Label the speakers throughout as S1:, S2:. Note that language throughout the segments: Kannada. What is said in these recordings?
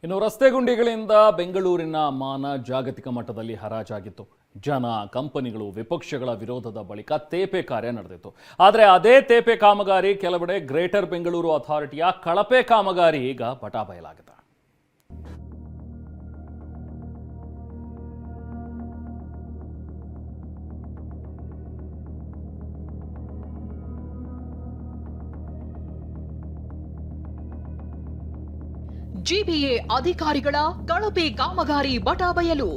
S1: ಇನ್ನು ರಸ್ತೆ ಗುಂಡಿಗಳಿಂದ ಬೆಂಗಳೂರಿನ ಮಾನ ಜಾಗತಿಕ ಮಟ್ಟದಲ್ಲಿ ಹರಾಜಾಗಿತ್ತು. ಜನ, ಕಂಪನಿಗಳು, ವಿಪಕ್ಷಗಳ ವಿರೋಧದ ಬಳಿಕ ತೇಪೆ ಕಾರ್ಯ ನಡೆದಿತ್ತು. ಆದರೆ ಅದೇ ತೇಪೆ ಕಾಮಗಾರಿ ಕೆಲವೆಡೆ ಗ್ರೇಟರ್ ಬೆಂಗಳೂರು ಅಥಾರಿಟಿಯ ಕಳಪೆ ಕಾಮಗಾರಿ ಈಗ ಬಟಾಬಯಲಾಗಿದೆ.
S2: ಜಿಬಿಎ ಅಧಿಕಾರಿಗಳ ಕಳಪೆ ಕಾಮಗಾರಿ ಬಟಾಬಯಲು.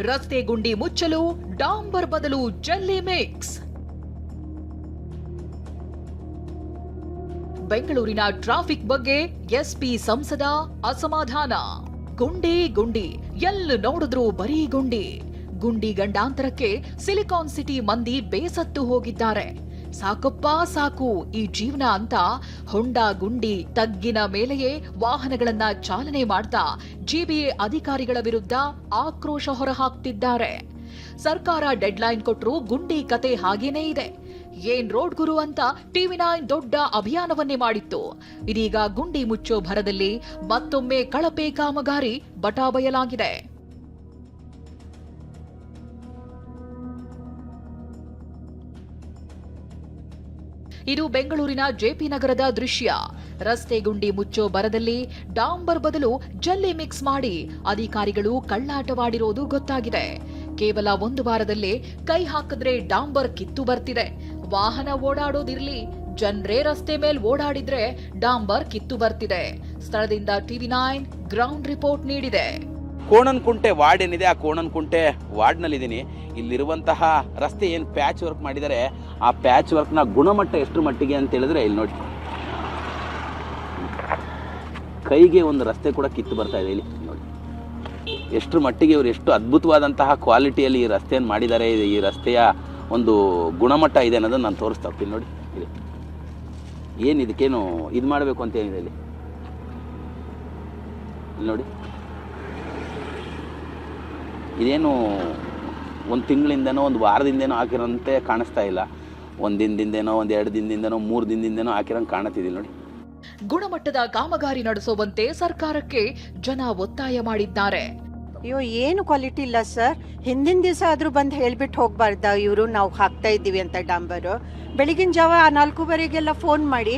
S2: ರಸ್ತೆ ಗುಂಡಿ ಮುಚ್ಚಲು ಡಾಂಬರ್ ಬದಲು ಜಲ್ಲಿ ಮಿಕ್ಸ್. ಬೆಂಗಳೂರಿನ ಟ್ರಾಫಿಕ್ ಬಗ್ಗೆ ಎಸ್ಪಿ ಸಂಸದ ಅಸಮಾಧಾನ. ಗುಂಡಿ ಎಲ್ಲಿ ನೋಡಿದ್ರೂ ಬರೀ ಗುಂಡಿ ಗಂಡಾಂತರಕ್ಕೆ ಸಿಲಿಕಾನ್ ಸಿಟಿ ಮಂದಿ ಬೇಸತ್ತು ಹೋಗಿದ್ದಾರೆ. ಸಾಕಪ್ಪ ಸಾಕು ಈ ಜೀವನ ಅಂತ ಹೊಂಡಾ ಗುಂಡಿ ತಗ್ಗಿನ ಮೇಲೆಯೇ ವಾಹನಗಳನ್ನ ಚಾಲನೆ ಮಾಡ್ತಾ ಜಿಬಿಎ ಅಧಿಕಾರಿಗಳ ವಿರುದ್ಧ ಆಕ್ರೋಶ ಹೊರಹಾಕ್ತಿದ್ದಾರೆ. ಸರ್ಕಾರ ಡೆಡ್ಲೈನ್ ಕೊಟ್ಟರು ಗುಂಡಿ ಕತೆ ಹಾಗೇನೇ ಇದೆ. ಏನ್ ರೋಡ್ ಗುರು ಅಂತ ಟಿವಿ9 ದೊಡ್ಡ ಅಭಿಯಾನವನ್ನೇ ಮಾಡಿತ್ತು. ಇದೀಗ ಗುಂಡಿ ಮುಚ್ಚೋ ಭರದಲ್ಲಿ ಮತ್ತೊಮ್ಮೆ ಕಳಪೆ ಕಾಮಗಾರಿ ಬಟಾಬಯಲಾಗಿದೆ. ಇದು ಬೆಂಗಳೂರಿನ ಜೆಪಿ ನಗರದ ದೃಶ್ಯ. ರಸ್ತೆ ಗುಂಡಿ ಮುಚ್ಚೋ ಬರದಲ್ಲಿ ಡಾಂಬರ್ ಬದಲು ಜಲ್ಲಿ ಮಿಕ್ಸ್ ಮಾಡಿ ಅಧಿಕಾರಿಗಳು ಕಳ್ಳಾಟವಾಡಿರೋದು ಗೊತ್ತಾಗಿದೆ. ಕೇವಲ ಒಂದು ವಾರದಲ್ಲೇ ಕೈ ಹಾಕಿದ್ರೆ ಡಾಂಬರ್ ಕಿತ್ತು ಬರ್ತಿದೆ. ವಾಹನ ಓಡಾಡೋದಿರ್ಲಿ, ಜನರೇ ರಸ್ತೆ ಮೇಲೆ ಓಡಾಡಿದ್ರೆ ಡಾಂಬರ್ ಕಿತ್ತು ಬರ್ತಿದೆ. ಸ್ಥಳದಿಂದ ಟಿವಿ9 ಗ್ರೌಂಡ್ ರಿಪೋರ್ಟ್ ನೀಡಿದೆ.
S3: ಕೋಣನಕುಂಟೆ ವಾರ್ಡ್ ಏನಿದೆ, ಆ ಕೋಣನಕುಂಟೆ ವಾರ್ಡ್ನಲ್ಲಿದ್ದೀನಿ. ಇಲ್ಲಿರುವಂತಹ ರಸ್ತೆ ಏನು ಪ್ಯಾಚ್ ವರ್ಕ್ ಮಾಡಿದ್ದಾರೆ, ಆ ಪ್ಯಾಚ್ ವರ್ಕ್ನ ಗುಣಮಟ್ಟ ಎಷ್ಟು ಮಟ್ಟಿಗೆ ಅಂತ ಹೇಳಿದ್ರೆ ಇಲ್ಲಿ ನೋಡಿ, ಕೈಗೆ ಒಂದು ರಸ್ತೆ ಕೂಡ ಕಿತ್ತು ಬರ್ತಾ ಇದೆ. ಇಲ್ಲಿ ನೋಡಿ ಎಷ್ಟು ಮಟ್ಟಿಗೆ ಇವರು ಎಷ್ಟು ಅದ್ಭುತವಾದಂತಹ ಕ್ವಾಲಿಟಿಯಲ್ಲಿ ಈ ರಸ್ತೆಯನ್ನು ಮಾಡಿದ್ದಾರೆ. ಈ ರಸ್ತೆಯ ಒಂದು ಗುಣಮಟ್ಟ ಇದೆ ಅನ್ನೋದನ್ನು ನಾನು ತೋರಿಸ್ತಾ ಹೋಗ್ತೀನಿ. ನೋಡಿ ಇಲ್ಲಿ ಏನು ಇದಕ್ಕೇನು ಇದು ಮಾಡಬೇಕು ಅಂತ ಏನಿದೆ ಇಲ್ಲಿ ನೋಡಿ. ಇದೇನು ಒಂದು ತಿಂಗಳಿಂದನೋ ಒಂದು ವಾರದಿಂದೇನೋ ಹಾಕಿರೋಂತೆ ಕಾಣಿಸ್ತಾ ಇಲ್ಲ. ಒಂದು ದಿನದಿಂದೇನೋ, ಒಂದು 2 ದಿನದಿಂದನೋ, 3 ದಿನದಿಂದನೋ ಹಾಕಿರೋಂಗೆ ಕಾಣುತ್ತಿದ್ದಿಲ್ಲ ನೋಡಿ.
S2: ಗುಣಮಟ್ಟದ ಕಾಮಗಾರಿ ನಡೆಸುವಂತೆ ಸರ್ಕಾರಕ್ಕೆ ಜನ ಒತ್ತಾಯ ಮಾಡಿದ್ದಾರೆ.
S4: ಅಯ್ಯೋ, ಏನು ಕ್ವಾಲಿಟಿ ಇಲ್ಲ ಸರ್. ಹಿಂದಿನ ದಿವಸ ಆದರೂ ಬಂದು ಹೇಳ್ಬಿಟ್ಟು ಹೋಗ್ಬಾರ್ದ ಇವರು ನಾವು ಹಾಕ್ತಾ ಇದ್ದೀವಿ ಅಂತ ಡಾಂಬರು. ಬೆಳಗಿನ ಜಾವ 4:15ಗೆಲ್ಲ ಫೋನ್ ಮಾಡಿ,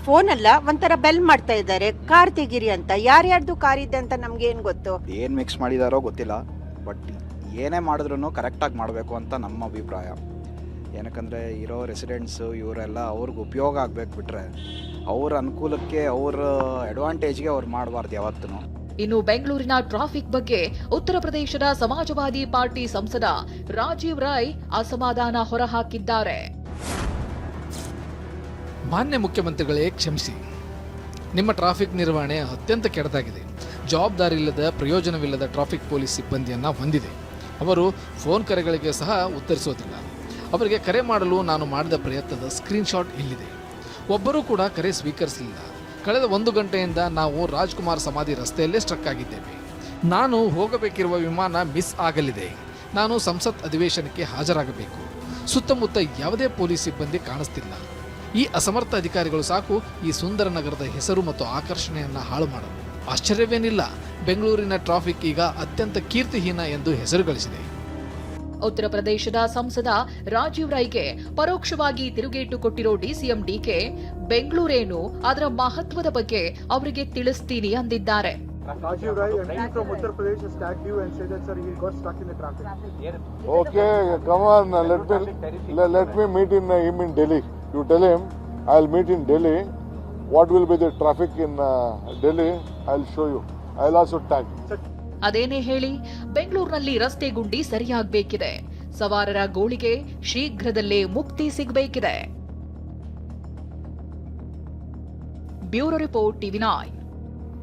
S4: ಫೋನಲ್ಲ ಒಂಥರ ಬೆಲ್ ಮಾಡ್ತಾ ಇದ್ದಾರೆ, ಕಾರ್ ತೆಗೀರಿ ಅಂತ. ಯಾರ್ಯಾರ್ದು ಕಾರ್ ಇದೆ ಅಂತ ನಮ್ಗೆ ಏನು ಗೊತ್ತು?
S5: ಏನು ಮಿಕ್ಸ್ ಮಾಡಿದಾರೋ ಗೊತ್ತಿಲ್ಲ, ಬಟ್ ಏನೇ ಮಾಡಿದ್ರೂ ಕರೆಕ್ಟಾಗಿ ಮಾಡಬೇಕು ಅಂತ ನಮ್ಮ ಅಭಿಪ್ರಾಯ. ಏನಕ್ಕಂದರೆ ಇರೋ ರೆಸಿಡೆಂಟ್ಸು ಇವರೆಲ್ಲ ಅವ್ರಿಗೆ ಉಪಯೋಗ ಆಗಬೇಕು ಬಿಟ್ರೆ ಅವ್ರ ಅನುಕೂಲಕ್ಕೆ, ಅವ್ರ ಅಡ್ವಾಂಟೇಜ್ಗೆ ಅವ್ರು ಮಾಡಬಾರ್ದು ಯಾವತ್ತೂ.
S2: ಇನ್ನು ಬೆಂಗಳೂರಿನ ಟ್ರಾಫಿಕ್ ಬಗ್ಗೆ ಉತ್ತರ ಪ್ರದೇಶದ ಸಮಾಜವಾದಿ ಪಾರ್ಟಿ ಸಂಸದ ರಾಜೀವ್ ರಾಯ್ ಅಸಮಾಧಾನ ಹೊರಹಾಕಿದ್ದಾರೆ.
S6: ಮಾನ್ಯ ಮುಖ್ಯಮಂತ್ರಿಗಳೇ, ಕ್ಷಮಿಸಿ. ನಿಮ್ಮ ಟ್ರಾಫಿಕ್ ನಿರ್ವಹಣೆ ಅತ್ಯಂತ ಕೆಟ್ಟದಾಗಿದೆ. ಜವಾಬ್ದಾರಿ ಇಲ್ಲದ, ಪ್ರಯೋಜನವಿಲ್ಲದ ಟ್ರಾಫಿಕ್ ಪೊಲೀಸ್ ಸಿಬ್ಬಂದಿಯನ್ನು ಹೊಂದಿದೆ. ಅವರು ಫೋನ್ ಕರೆಗಳಿಗೆ ಸಹ ಉತ್ತರಿಸೋದಿಲ್ಲ. ಅವರಿಗೆ ಕರೆ ಮಾಡಲು ನಾನು ಮಾಡಿದ ಪ್ರಯತ್ನದ ಸ್ಕ್ರೀನ್ಶಾಟ್ ಇಲ್ಲಿದೆ. ಒಬ್ಬರೂ ಕೂಡ ಕರೆ ಸ್ವೀಕರಿಸಲಿಲ್ಲ. ಕಳೆದ 1 ಗಂಟೆಯಿಂದ ನಾವು ರಾಜ್ಕುಮಾರ್ ಸಮಾಧಿ ರಸ್ತೆಯಲ್ಲೇ ಸ್ಟ್ರಕ್ ಆಗಿದ್ದೇವೆ. ನಾನು ಹೋಗಬೇಕಿರುವ ವಿಮಾನ ಮಿಸ್ ಆಗಲಿದೆ. ನಾನು ಸಂಸತ್ ಅಧಿವೇಶನಕ್ಕೆ ಹಾಜರಾಗಬೇಕು. ಸುತ್ತಮುತ್ತ ಯಾವುದೇ ಪೊಲೀಸ್ ಸಿಬ್ಬಂದಿ ಕಾಣಿಸ್ತಿಲ್ಲ. ಈ ಅಸಮರ್ಥ ಅಧಿಕಾರಿಗಳು ಸಾಕು ಈ ಸುಂದರ ನಗರದ ಹೆಸರು ಮತ್ತು ಆಕರ್ಷಣೆಯನ್ನು ಹಾಳು ಮಾಡಲು. ಆಶ್ಚರ್ಯವೇನಿಲ್ಲ, ಬೆಂಗಳೂರಿನ ಟ್ರಾಫಿಕ್ ಈಗ ಅತ್ಯಂತ ಕೀರ್ತಿಹೀನ ಎಂದು ಹೆಸರು ಗಳಿಸಿದೆ.
S2: ಉತ್ತರ ಪ್ರದೇಶದ ಸಂಸದ ರಾಜೀವ್ ರೈಗೆ ಪರೋಕ್ಷವಾಗಿ ತಿರುಗೇಟು ಕೊಟ್ಟಿರೋ ಡಿಸಿಎಂ ಡಿಕೆ ಬೆಂಗಳೂರೇನು, ಅದರ ಮಹತ್ವದ ಬಗ್ಗೆ ಅವರಿಗೆ ತಿಳಿಸ್ತೀನಿ ಅಂದಿದ್ದಾರೆ.
S7: Rajiv Rai, MP from Uttar Pradesh, has tagged you and said that sir he got stuck in the traffic.
S8: Okay, come on, let me meet him in Delhi. You tell him I'll meet in Delhi. What will be the traffic in Delhi? I'll show you. I'll also tag.
S2: ಅದೇನೇ ಹೇಳಿ, ಬೆಂಗಳೂರಿನಲ್ಲಿ ರಸ್ತೆ ಗುಂಡಿ ಸರಿಯಾಗಬೇಕಿದೆ. ಸವಾರರ ಗೋಳಿಗೆ ಶೀಘ್ರದಲ್ಲೇ ಮುಕ್ತಿ ಸಿಗಬೇಕಿದೆ. Bureau report ಟಿವಿ9.